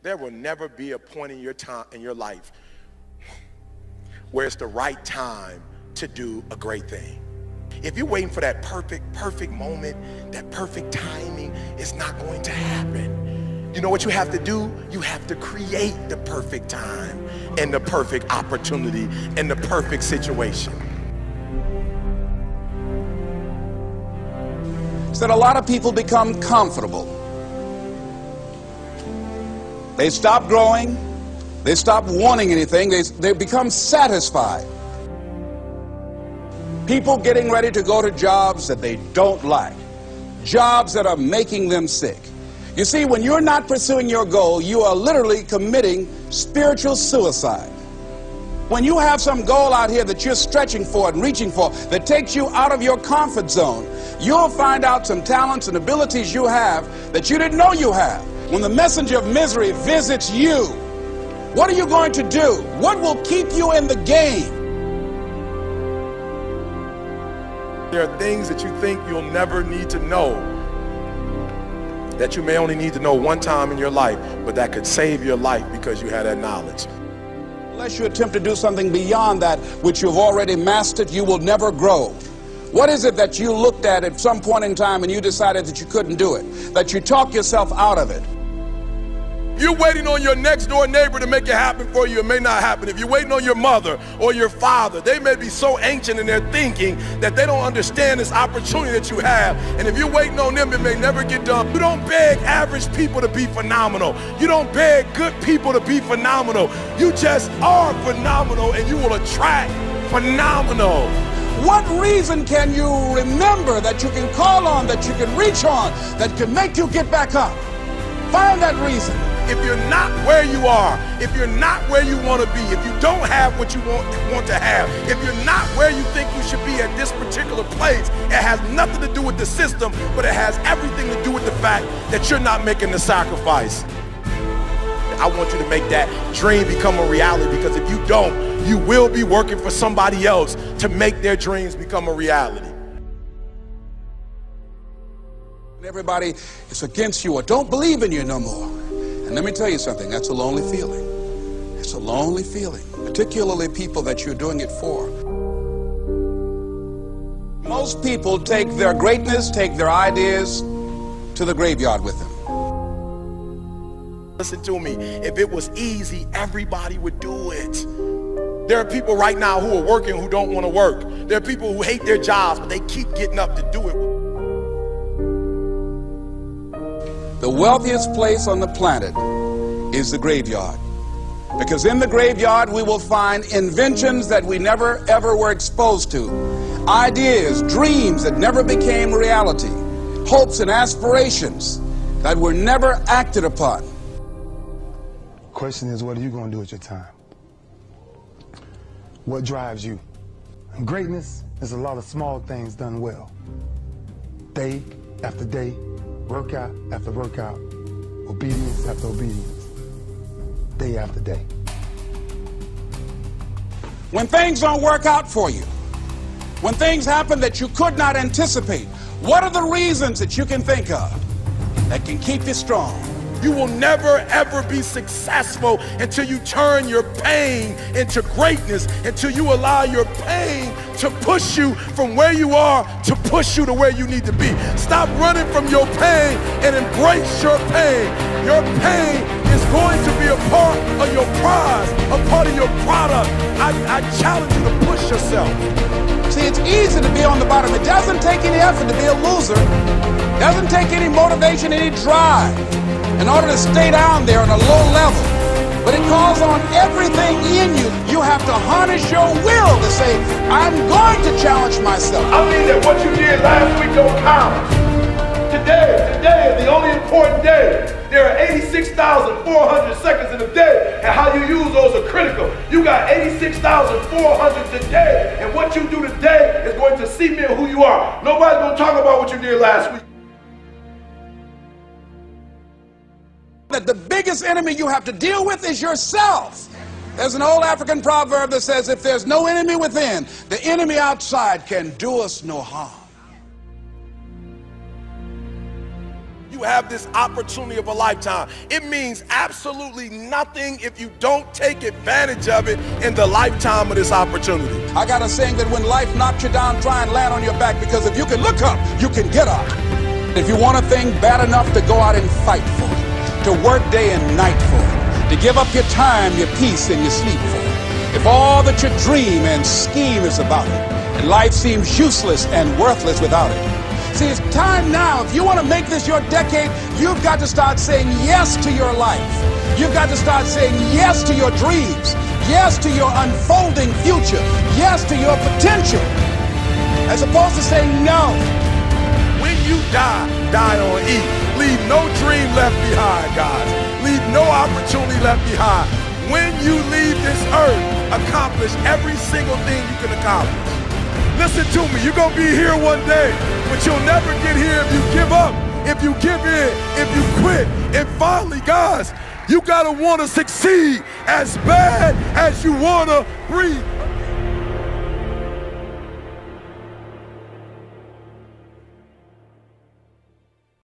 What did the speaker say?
There will never be a point in your life where it's the right time to do a great thing. If you're waiting for that perfect moment, that perfect timing, it's not going to happen. You know what you have to do? You have to create the perfect time and the perfect opportunity and the perfect situation. So that a lot of people become comfortable. They stop growing. They stop wanting anything. They become satisfied. People getting ready to go to jobs that they don't like. Jobs that are making them sick. You see, when you're not pursuing your goal, you are literally committing spiritual suicide. When you have some goal out here that you're stretching for and reaching for that takes you out of your comfort zone, you'll find out some talents and abilities you have that you didn't know you have. When the messenger of misery visits you, what are you going to do? What will keep you in the game? There are things that you think you'll never need to know, that you may only need to know one time in your life, but that could save your life because you had that knowledge. Unless you attempt to do something beyond that which you've already mastered, you will never grow. What is it that you looked at some point in time and you decided that you couldn't do it, that you talked yourself out of it? You're waiting on your next door neighbor to make it happen for you, it may not happen. If you're waiting on your mother or your father, they may be so ancient in their thinking that they don't understand this opportunity that you have. And if you're waiting on them, it may never get done. You don't beg average people to be phenomenal. You don't beg good people to be phenomenal. You just are phenomenal and you will attract phenomenal. What reason can you remember that you can call on, that you can reach on, that can make you get back up? Find that reason. If you're not where you are, if you're not where you want to be, if you don't have what you want to have, if you're not where you think you should be at this particular place, it has nothing to do with the system, but it has everything to do with the fact that you're not making the sacrifice. I want you to make that dream become a reality, because if you don't, you will be working for somebody else to make their dreams become a reality. Everybody is against you or don't believe in you no more. And let me tell you something, that's a lonely feeling. It's a lonely feeling, particularly people that you're doing it for. Most people take their greatness, take their ideas to the graveyard with them. Listen to me, if it was easy, everybody would do it. There are people right now who are working who don't want to work. There are people who hate their jobs, but they keep getting up to do it. The wealthiest place on the planet is the graveyard. Because in the graveyard we will find inventions that we never ever were exposed to. Ideas, dreams that never became reality. Hopes and aspirations that were never acted upon. The question is, what are you going to do with your time? What drives you? And greatness is a lot of small things done well. Day after day, workout after workout, obedience after obedience, day after day. When things don't work out for you, when things happen that you could not anticipate, what are the reasons that you can think of that can keep you strong? You will never ever be successful until you turn your pain into greatness, until you allow your pain to push you from where you are to push you to where you need to be. Stop running from your pain and embrace your pain. Your pain is going to be a part of your prize, a part of your product. I challenge you to push yourself. See, it's easy to be on the bottom. It doesn't take any effort to be a loser. It doesn't take any motivation, any drive in order to stay down there on a low level. But it calls on everything in you. You have to harness your will to say, I'm going to challenge myself. I mean that what you did last week don't count. Today is the only important day. There are 86,400 seconds in a day, and how you use those are critical. You got 86,400 today, and what you do today is going to cement who you are. Nobody's going to talk about what you did last week. That the biggest enemy you have to deal with is yourself. There's an old African proverb that says, if there's no enemy within, the enemy outside can do us no harm. You you have this opportunity of a lifetime. It means absolutely nothing if you don't take advantage of it in the lifetime of this opportunity. I got a saying that when life knocks you down, try and land on your back, because if you can look up, you can get up. If you want a thing bad enough to go out and fight for it, to work day and night for it, to give up your time, your peace, and your sleep for it, if all that you dream and scheme is about it, and life seems useless and worthless without it. See, it's time now. If you want to make this your decade, you've got to start saying yes to your life. You've got to start saying yes to your dreams, yes to your unfolding future, yes to your potential, as opposed to saying no. When you die, die on E. Leave no dream left behind, guys. Leave no opportunity left behind. When you leave this earth, accomplish every single thing you can accomplish. Listen to me, you're going to be here one day, but you'll never get here if you give up, if you give in, if you quit. And finally, guys, you got to want to succeed as bad as you want to breathe.